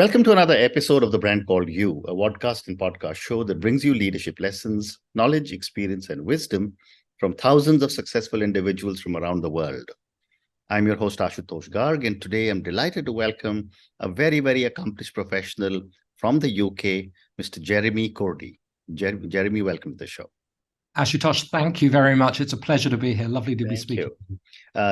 Welcome to another episode of The Brand Called You, a podcast and podcast show that brings you leadership lessons, knowledge, experience, and wisdom from thousands of successful individuals from around the world. I'm your host, Ashutosh Garg, and today I'm delighted to welcome a very, very accomplished professional from the UK, Mr. Jeremy Kourdi. Jeremy, welcome to the show. Ashutosh, thank you very much. It's a pleasure to be here. Lovely to be speaking.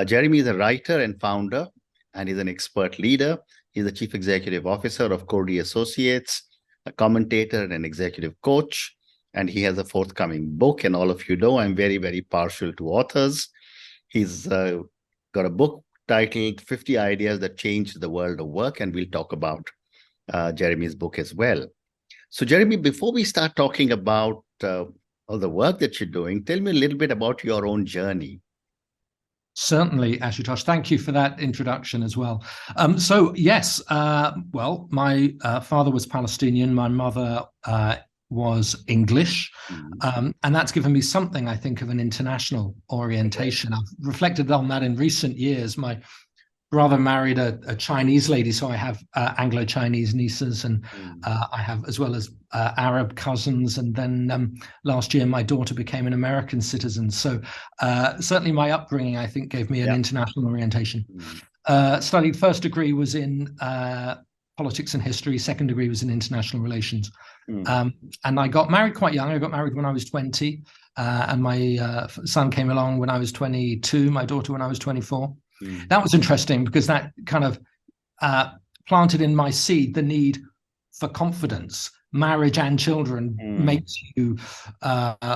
Jeremy is a writer and founder, and he's an expert leader. He's the Chief Executive Officer of Kourdi Associates, a commentator and an executive coach. And he has a forthcoming book. And all of you know, I'm very, very partial to authors. He's got a book titled 50 Ideas That Changed the World of Work. And we'll talk about Jeremy's book as well. So Jeremy, before we start talking about all the work that you're doing, tell me a little bit about your own journey. Certainly, Ashutosh. Thank you for that introduction as well. Yes, my father was Palestinian. My mother was English. And that's given me something, I think, of an international orientation. I've reflected on that in recent years. My brother married a Chinese lady, so I have Anglo-Chinese nieces, and I have, as well as Arab cousins. And then last year, my daughter became an American citizen. So certainly my upbringing, I think, gave me an international orientation. Studied first degree was in politics and history. Second degree was in international relations. And I got married quite young. I got married when I was 20, and my son came along when I was 22, my daughter when I was 24. That was interesting because that kind of planted in my seed the need for confidence. Marriage and children makes you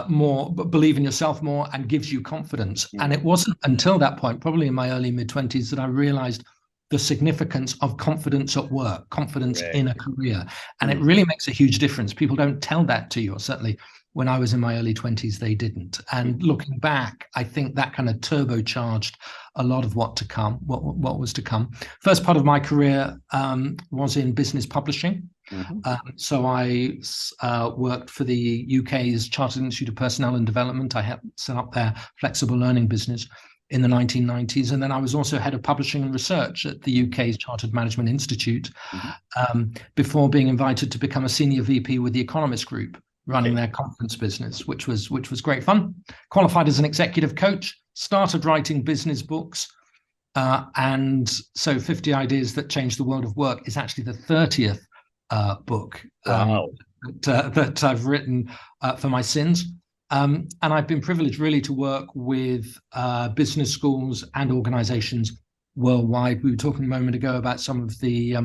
more believe in yourself more and gives you confidence. And it wasn't until that point, probably in my early mid-20s, that I realized the significance of confidence at work, confidence in a career. And it really makes a huge difference. People don't tell that to you, or certainly when I was in my early 20s, they didn't. And looking back, I think that kind of turbocharged a lot of what was to come. First part of my career was in business publishing. So I worked for the UK's Chartered Institute of Personnel and Development. I helped set up their flexible learning business in the 1990s. And then I was also head of publishing and research at the UK's Chartered Management Institute before being invited to become a senior VP with the Economist Group, running their conference business, which was great fun. Qualified as an executive coach, started writing business books. And so 50 Ideas That Changed the World of Work is actually the 30th book that I've written for my sins. And I've been privileged really to work with business schools and organizations worldwide. We were talking a moment ago about some of the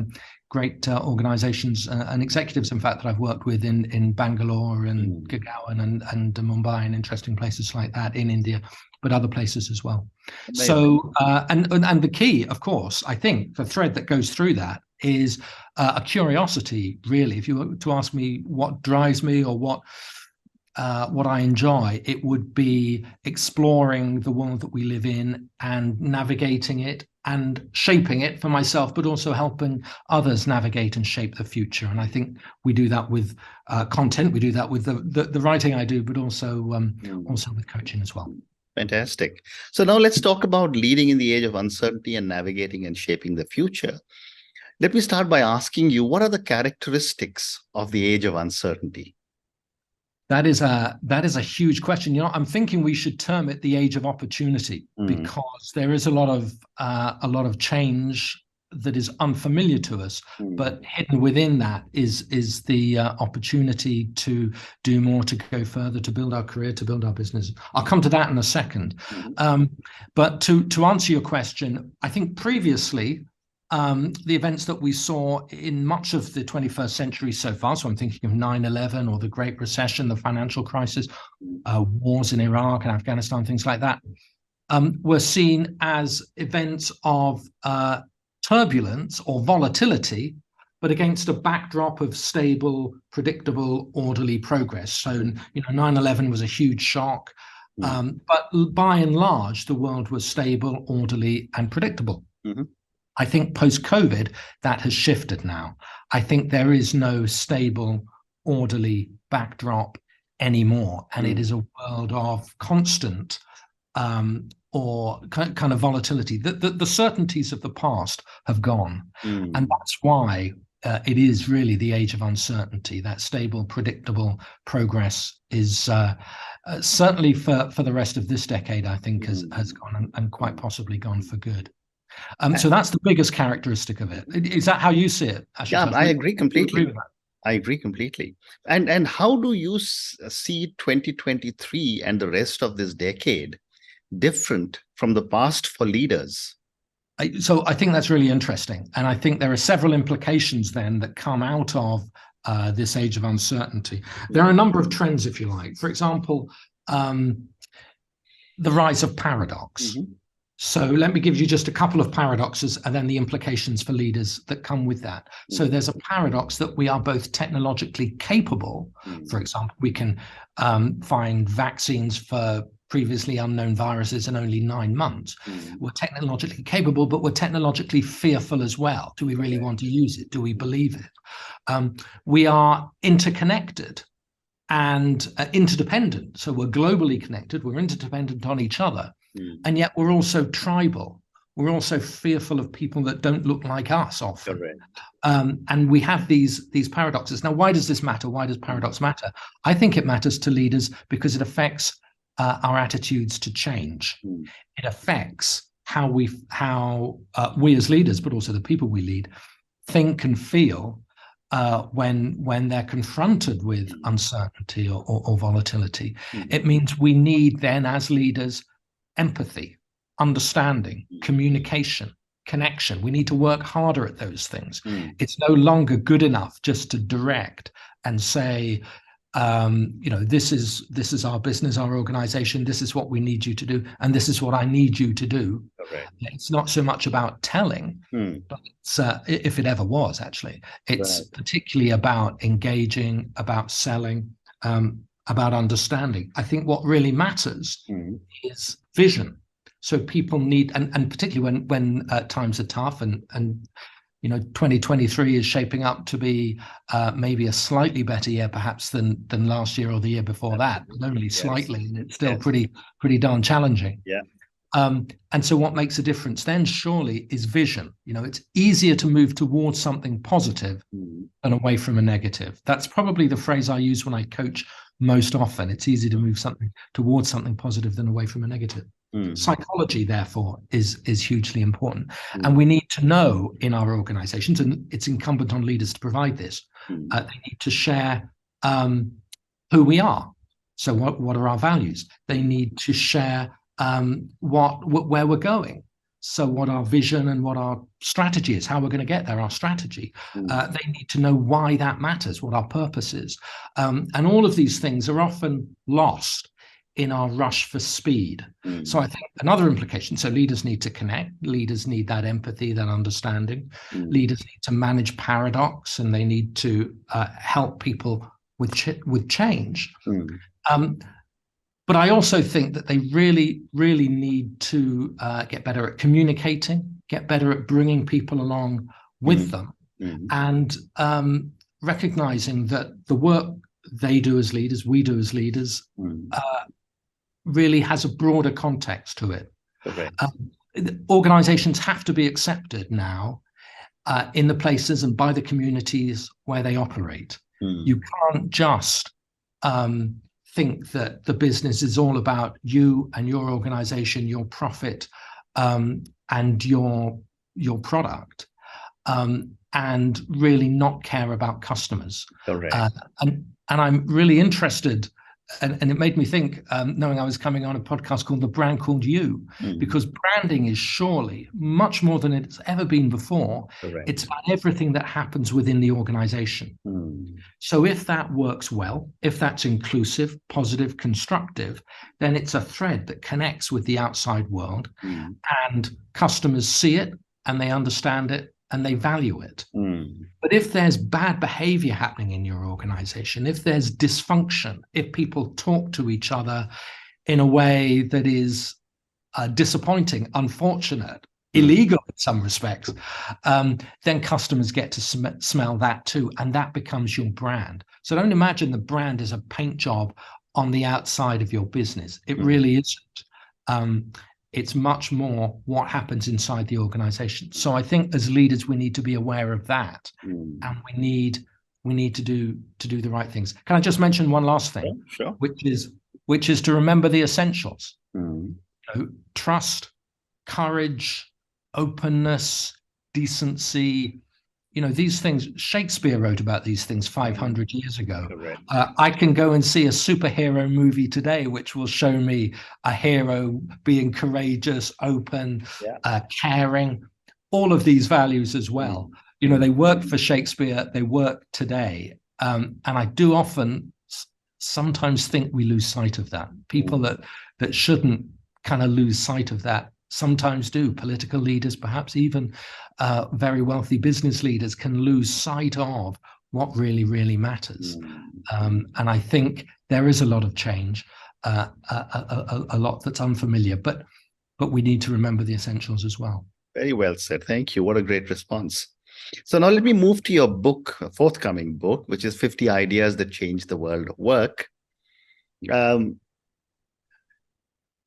great organizations and executives, in fact, that I've worked with in Bangalore and Gurgaon and Mumbai and interesting places like that in India, but other places as well. Amazing. So, and the key, of course, I think the thread that goes through that is a curiosity, really. If you were to ask me what drives me or what I enjoy, it would be exploring the world that we live in and navigating it and shaping it for myself, but also helping others navigate and shape the future. And I think we do that with content. We do that with the writing I do, but also with coaching as well. Fantastic. So now let's talk about leading in the age of uncertainty and navigating and shaping the future. Let me start by asking you, what are the characteristics of the age of uncertainty? That is a huge question. You know, I'm thinking we should term it the age of opportunity, because there is a lot of change that is unfamiliar to us, but hidden within that is the opportunity to do more, to go further, to build our career, to build our business. I'll come to that in a second. But to answer your question, I think previously, the events that we saw in much of the 21st century so far, so I'm thinking of 9/11 or the Great Recession, the financial crisis, wars in Iraq and Afghanistan, things like that, were seen as events of turbulence or volatility, but against a backdrop of stable, predictable, orderly progress. So, 9/11 was a huge shock, but by and large, the world was stable, orderly, and predictable. I think post-COVID, that has shifted now. I think there is no stable, orderly backdrop anymore. And it is a world of constant or kind of volatility. The certainties of the past have gone. And that's why it is really the age of uncertainty. That stable, predictable progress is certainly for the rest of this decade, I think, has gone and quite possibly gone for good. So that's the biggest characteristic of it. Is that how you see it, Ashutosh? Yeah, I agree completely. Agree with that? I agree completely. And how do you see 2023 and the rest of this decade different from the past for leaders? So I think that's really interesting. And I think there are several implications then that come out of this age of uncertainty. There are a number of trends, if you like. For example, the rise of paradox. So let me give you just a couple of paradoxes and then the implications for leaders that come with that. So there's a paradox that we are both technologically capable. For example, we can find vaccines for previously unknown viruses in only 9 months. We're technologically capable, but we're technologically fearful as well. Do we really want to use it? Do we believe it? We are interconnected and interdependent. So we're globally connected, we're interdependent on each other. And yet we're also tribal. We're also fearful of people that don't look like us often. And we have these paradoxes. Now, why does this matter? Why does paradox matter? I think it matters to leaders because it affects our attitudes to change. It affects how we as leaders, but also the people we lead, think and feel when they're confronted with uncertainty or volatility. It means we need then, as leaders, empathy, understanding, communication, connection. We need to work harder at those things. It's no longer good enough just to direct and say, this is our business, our organization, this is what we need you to do, and this is what I need you to do. It's not so much about telling, but it's, if it ever was, actually, it's particularly about engaging, about selling, about understanding. I think what really matters is vision. So people need, and particularly when times are tough, and 2023 is shaping up to be maybe a slightly better year, perhaps than last year or the year before that, but only slightly, and it's still pretty darn challenging. And so what makes a difference then surely is vision. It's easier to move towards something positive than away from a negative. That's probably the phrase I use when I coach most often. It's easy to move towards something positive than away from a negative. Psychology, therefore, is hugely important. And we need to know in our organizations, and it's incumbent on leaders to provide this, they need to share who we are. So what are our values? They need to share where we're going. So what our vision and what our strategy is, how we're going to get there, our strategy. They need to know why that matters, what our purpose is. And all of these things are often lost in our rush for speed. So I think another implication, so leaders need to connect, leaders need that empathy, that understanding. Leaders need to manage paradox, and they need to help people with change. But I also think that they really, really need to get better at communicating, get better at bringing people along with them, and recognizing that the work they do as leaders, we do as leaders, really has a broader context to it. Organizations have to be accepted now in the places and by the communities where they operate. You can't just think that the business is all about you and your organization, your profit, and your product, and really not care about customers. And I'm really interested, and it made me think, knowing I was coming on a podcast called The Brand Called You, because branding is surely much more than it's ever been before. It's about everything that happens within the organization. So if that works well, if that's inclusive, positive, constructive, then it's a thread that connects with the outside world, and customers see it and they understand it and they value it. But if there's bad behavior happening in your organization, if there's dysfunction, if people talk to each other in a way that is disappointing, unfortunate, illegal in some respects, then customers get to smell that too, and that becomes your brand. So don't imagine the brand is a paint job on the outside of your business. It really isn't. It's much more what happens inside the organization. So I think as leaders, we need to be aware of that, and we need to do the right things. Can I just mention one last thing? Sure. Which is to remember the essentials. Mm. Trust, courage, openness, decency. These things, Shakespeare wrote about these things 500 years ago. I can go and see a superhero movie today, which will show me a hero being courageous, open, caring, all of these values as well. They work for Shakespeare, they work today. And I do sometimes think we lose sight of that. People that shouldn't kind of lose sight of that sometimes do. Political leaders, perhaps even very wealthy business leaders, can lose sight of what really, really matters. And I think there is a lot of change, a lot that's unfamiliar, but we need to remember the essentials as well. Very well said. Thank you. What a great response. So now let me move to your book, forthcoming book, which is 50 Ideas That Change the World of Work.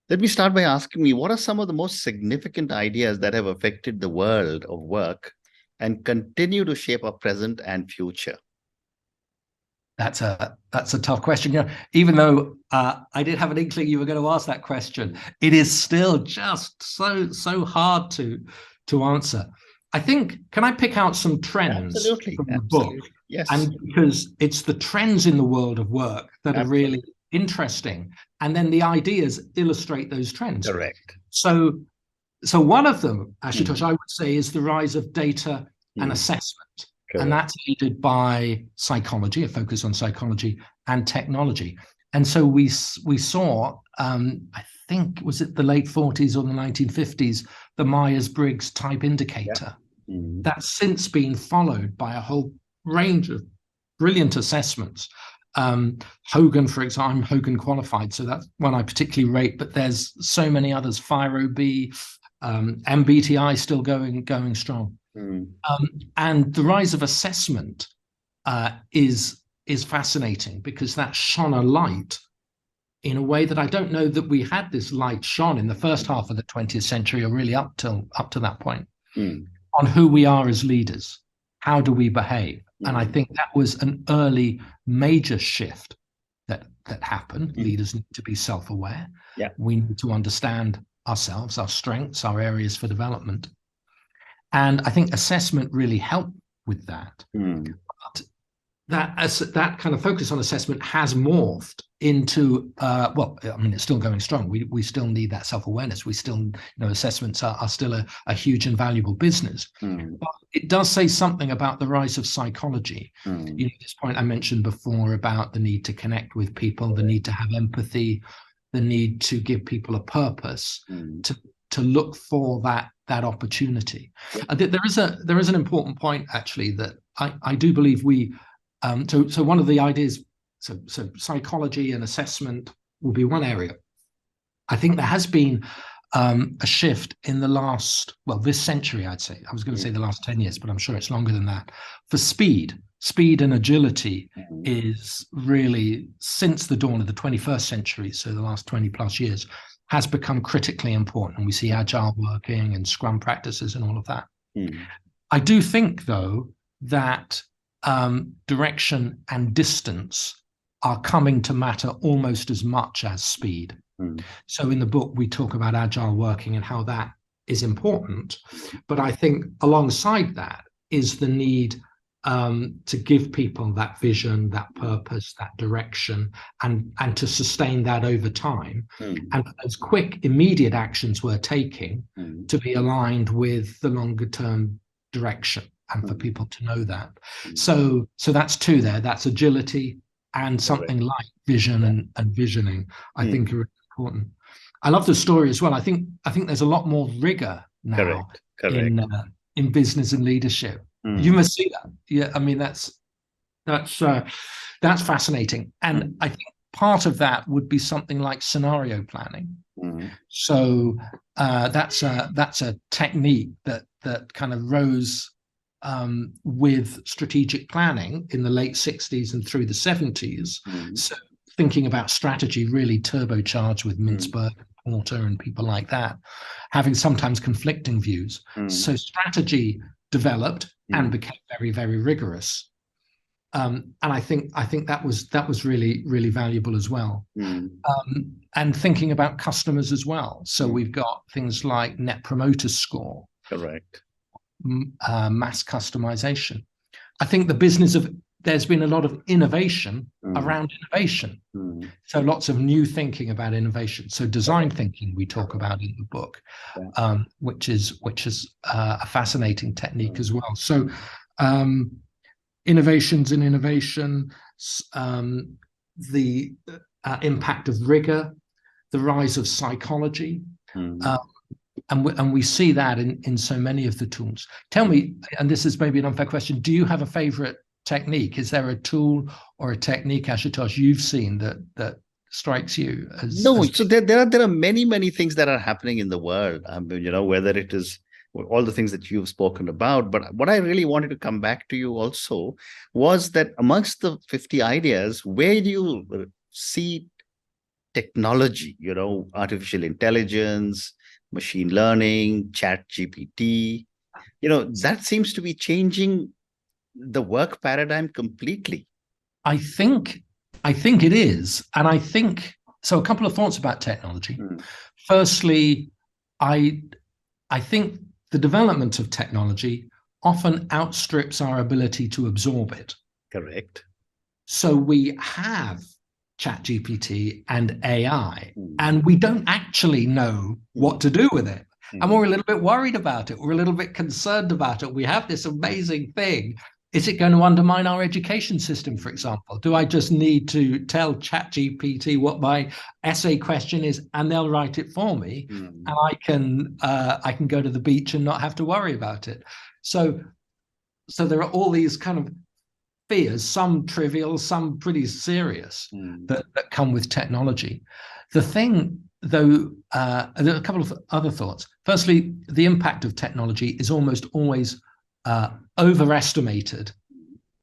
Let me start by asking me, what are some of the most significant ideas that have affected the world of work and continue to shape our present and future? That's a tough question. Even though I did have an inkling you were going to ask that question, it is still just so hard to answer. I think, can I pick out some trends from the book? Yes. And because it's the trends in the world of work that are really interesting, and then the ideas illustrate those trends. Correct. So one of them, Ashutosh, I would say, is the rise of data and assessment. Correct. And that's aided by psychology, a focus on psychology and technology. And so we saw, I think, was it the late 40s or the 1950s, the Myers-Briggs type indicator. That's since been followed by a whole range of brilliant assessments. Hogan, for example, I'm Hogan qualified, so that's one I particularly rate, but there's so many others, FIRE-OB, MBTI still going strong. And the rise of assessment is fascinating, because that shone a light in a way that I don't know that we had this light shone in the first half of the 20th century, or really up to that point, on who we are as leaders. How do we behave? And I think that was an early major shift that happened. Leaders need to be self-aware. We need to understand ourselves, our strengths, our areas for development. And I think assessment really helped with that. But that kind of focus on assessment has morphed into, it's still going strong. We still need that self-awareness. We still, assessments are still a huge and valuable business. But it does say something about the rise of psychology. This point I mentioned before about the need to connect with people, the need to have empathy, the need to give people a purpose, to look for that opportunity. There is an important point, actually, that I do believe we. So one of the ideas, so psychology and assessment will be one area. I think there has been a shift in the last, this century, I'd say. I was going to say the last 10 years, but I'm sure it's longer than that. For speed and agility is really, since the dawn of the 21st century, so the last 20 plus years, has become critically important. And we see agile working and scrum practices and all of that. I do think, though, that direction and distance are coming to matter almost as much as speed. So in the book, we talk about agile working and how that is important. But I think alongside that is the need to give people that vision, that purpose, that direction, and to sustain that over time. And as quick, immediate actions we're taking to be aligned with the longer term direction, and for people to know that. So that's two there. That's agility and something like vision and visioning, I think, are important. I love the story as well. I think there's a lot more rigor now in business and leadership. You must see that. Yeah, I mean, that's fascinating. And I think part of that would be something like scenario planning. So that's a technique that kind of rose with strategic planning in the late 60s and through the 70s. So thinking about strategy really turbocharged with Mintzberg and Porter and people like that, having sometimes conflicting views. So strategy developed and became very, very rigorous. And I think that was really, really valuable as well. And thinking about customers as well. So we've got things like Net Promoter Score, Correct. Mass customization. I think there's been a lot of innovation around innovation. So lots of new thinking about innovation. So design thinking we talk about in the book, which is a fascinating technique as well. So innovations in innovation, the impact of rigor, the rise of psychology. And we see that in so many of the tools. Tell me, and this is maybe an unfair question, do you have a favorite technique? Is there a tool or a technique, Ashutosh, you've seen that strikes you as... No, so there are many things that are happening in the world. Whether it is all the things that you've spoken about, but what I really wanted to come back to you also was that amongst the 50 ideas, where do you see technology, artificial intelligence, machine learning, chat GPT, that seems to be changing the work paradigm completely. I think it is. And I think, so a couple of thoughts about technology. Firstly, I think the development of technology often outstrips our ability to absorb it. Correct. So we have ChatGPT and AI, and we don't actually know what to do with it. And we're a little bit worried about it. We're a little bit concerned about it. We have this amazing thing. Is it going to undermine our education system, for example? Do I just need to tell ChatGPT what my essay question is and they'll write it for me, and I can go to the beach and not have to worry about it? So there are all these kind of fears, some trivial, some pretty serious, that come with technology. The thing, though, there are a couple of other thoughts. Firstly, the impact of technology is almost always overestimated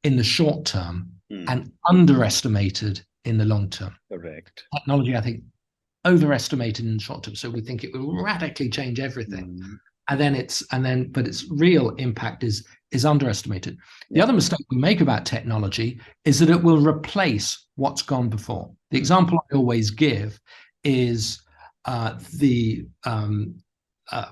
in the short term and underestimated in the long term. Correct. Technology, I think, overestimated in the short term. So we think it will radically change everything. But its real impact is underestimated. The other mistake we make about technology is that it will replace what's gone before. The example I always give is the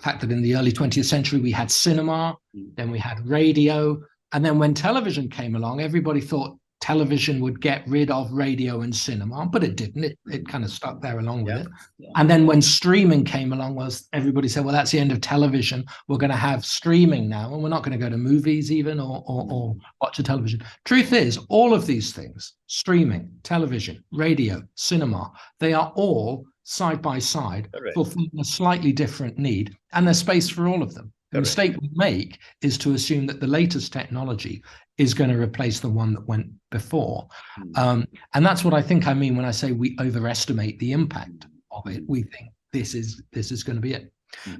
fact that in the early 20th century, we had cinema, then we had radio, and then when television came along, everybody thought television would get rid of radio and cinema, but it didn't. It kind of stuck there along with it. And then when streaming came along, everybody said, well, that's the end of television. We're going to have streaming now, and we're not going to go to movies even or watch a television. Truth is, all of these things, streaming, television, radio, cinema, they are all side by side, fulfilling a slightly different need, and there's space for all of them. The mistake we make is to assume that the latest technology is going to replace the one that went before. And that's what I think I mean when I say we overestimate the impact of it. We think this is going to be it.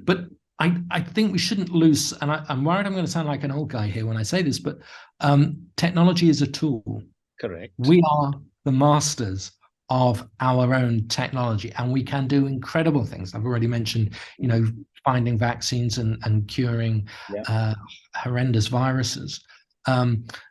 But I think we shouldn't lose, and I'm worried I'm going to sound like an old guy here when I say this, but technology is a tool. Correct. We are the masters of our own technology, and we can do incredible things. I've already mentioned, finding vaccines and curing horrendous viruses.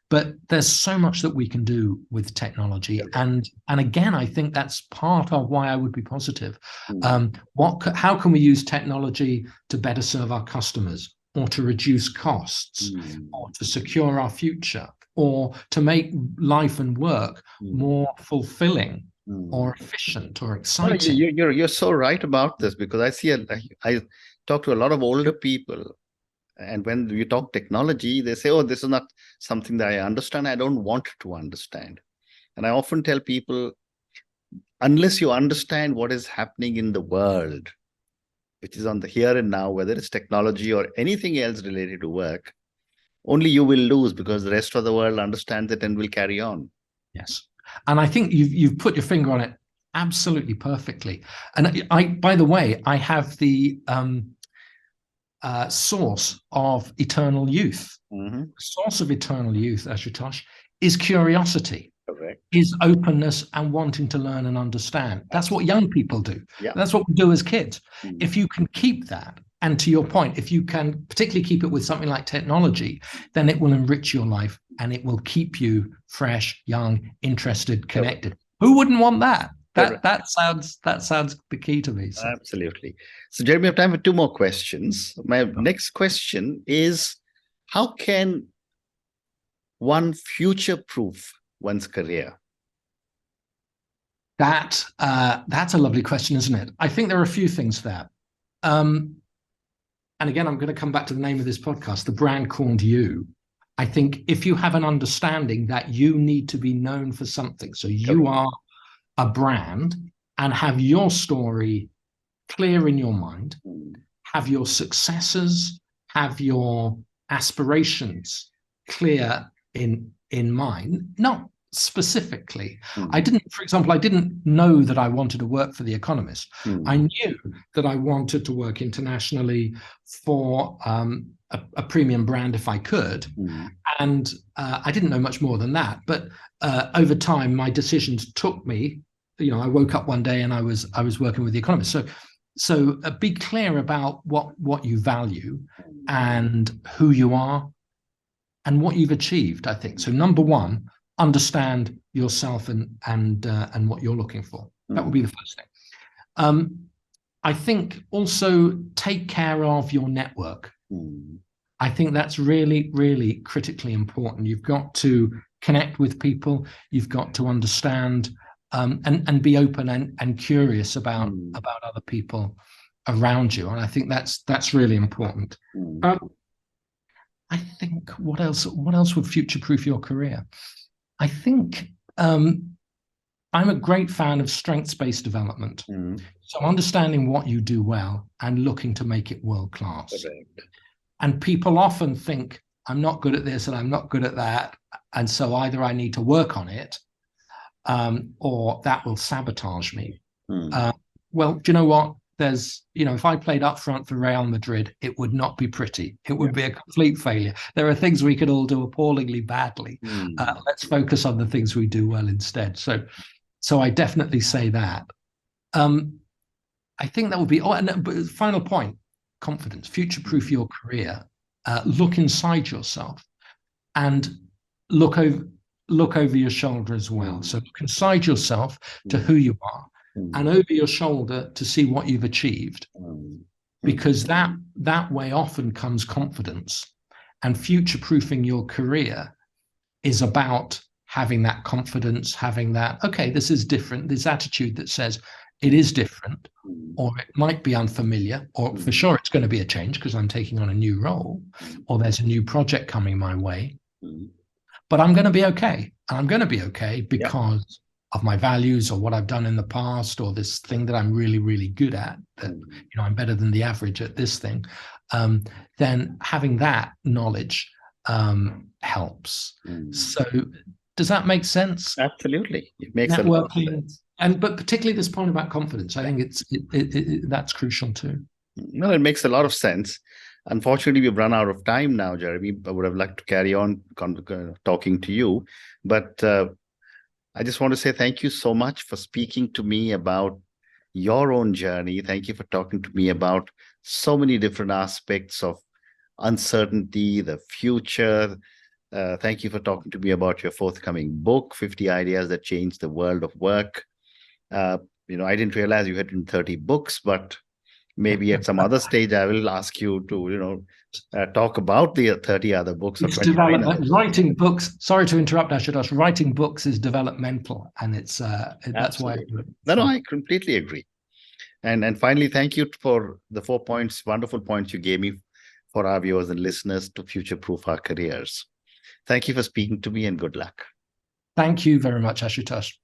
But there's so much that we can do with technology. And again, I think that's part of why I would be positive. How can we use technology to better serve our customers, or to reduce costs, or to secure our future, or to make life and work more fulfilling, or efficient, or exciting? You're so right about this, because I talk to a lot of older people, and when you talk technology, they say, oh, this is not something that I understand. I don't want to understand. And I often tell people, unless you understand what is happening in the world, which is on the here and now, whether it's technology or anything else related to work, only you will lose, because the rest of the world understands it and will carry on. Yes. And I think you've put your finger on it absolutely perfectly. And by the way, I have the source of eternal youth. The source of eternal youth, Ashutosh, is curiosity. Correct. is openness and wanting to learn and understand. That's what young people do. Yeah. That's what we do as kids. Mm. If you can keep that, and to your point, if you can particularly keep it with something like technology, then it will enrich your life and it will keep you fresh, young, interested, connected. Who wouldn't want that? That sounds the key to me. So. Absolutely. So, Jeremy, we have time for two more questions. My next question is, how can one future-proof one's career? That's a lovely question, isn't it? I think there are a few things there. And again, I'm going to come back to the name of this podcast, The Brand Called You. I think if you have an understanding that you need to be known for something, so you are a brand and have your story clear in your mind, have your successes, have your aspirations clear in mind, not specifically. For example, I didn't know that I wanted to work for The Economist. I knew that I wanted to work internationally for a premium brand if I could. And I didn't know much more than that. But over time, my decisions took me, I woke up one day and I was working with The Economist. So be clear about what you value and who you are and what you've achieved, I think. So number one, understand yourself and what you're looking for. That would be the first thing. I think also take care of your network. I think that's really, really critically important. You've got to connect with people. You've got to understand and be open and curious about other people around you. And I think that's really important. I think what else would future-proof your career? I think I'm a great fan of strengths-based development. So understanding what you do well and looking to make it world-class. Correct. And people often think, I'm not good at this and I'm not good at that. And so either I need to work on it or that will sabotage me. Well, do you know what? If I played up front for Real Madrid, it would not be pretty. It would be a complete failure. There are things we could all do appallingly badly. Let's focus on the things we do well instead. So I definitely say that. I think that would be, and final point, confidence, future-proof your career. Look inside yourself and look over your shoulder as well. So look inside yourself to who you are and over your shoulder to see what you've achieved, because that way often comes confidence. And future-proofing your career is about having that confidence, having that, okay, this is different, this attitude that says it is different, or it might be unfamiliar, or for sure it's going to be a change because I'm taking on a new role, or there's a new project coming my way. But I'm going to be okay. And I'm going to be okay because of my values or what I've done in the past, or this thing that I'm really, really good at, that I'm better than the average at this thing. Then having that knowledge helps. So does that make sense? Absolutely. It makes a lot of sense. But particularly this point about confidence, I think that's crucial too. No, it makes a lot of sense. Unfortunately, we've run out of time now, Jeremy. I would have liked to carry on talking to you, but I just want to say thank you so much for speaking to me about your own journey. Thank you for talking to me about so many different aspects of uncertainty, the future. Thank you for talking to me about your forthcoming book, 50 Ideas That Changed the World of Work. I didn't realize you had written 30 books, but maybe at some other stage, I will ask you to, talk about the 30 other books. It's development. Writing books. Sorry to interrupt, Ashutosh. Writing books is developmental, and that's why I do it. No, I completely agree. And finally, thank you for the 4 points, wonderful points you gave me for our viewers and listeners to future-proof our careers. Thank you for speaking to me, and good luck. Thank you very much, Ashutosh.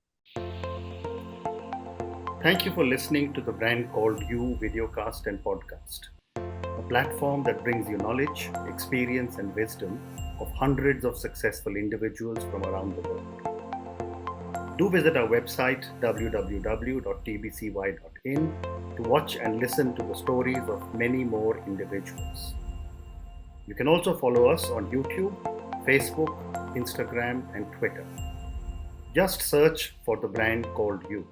Thank you for listening to The Brand Called You videocast and podcast, a platform that brings you knowledge, experience, and wisdom of hundreds of successful individuals from around the world. Do visit our website, www.tbcy.in, to watch and listen to the stories of many more individuals. You can also follow us on YouTube, Facebook, Instagram, and Twitter. Just search for the brand called you.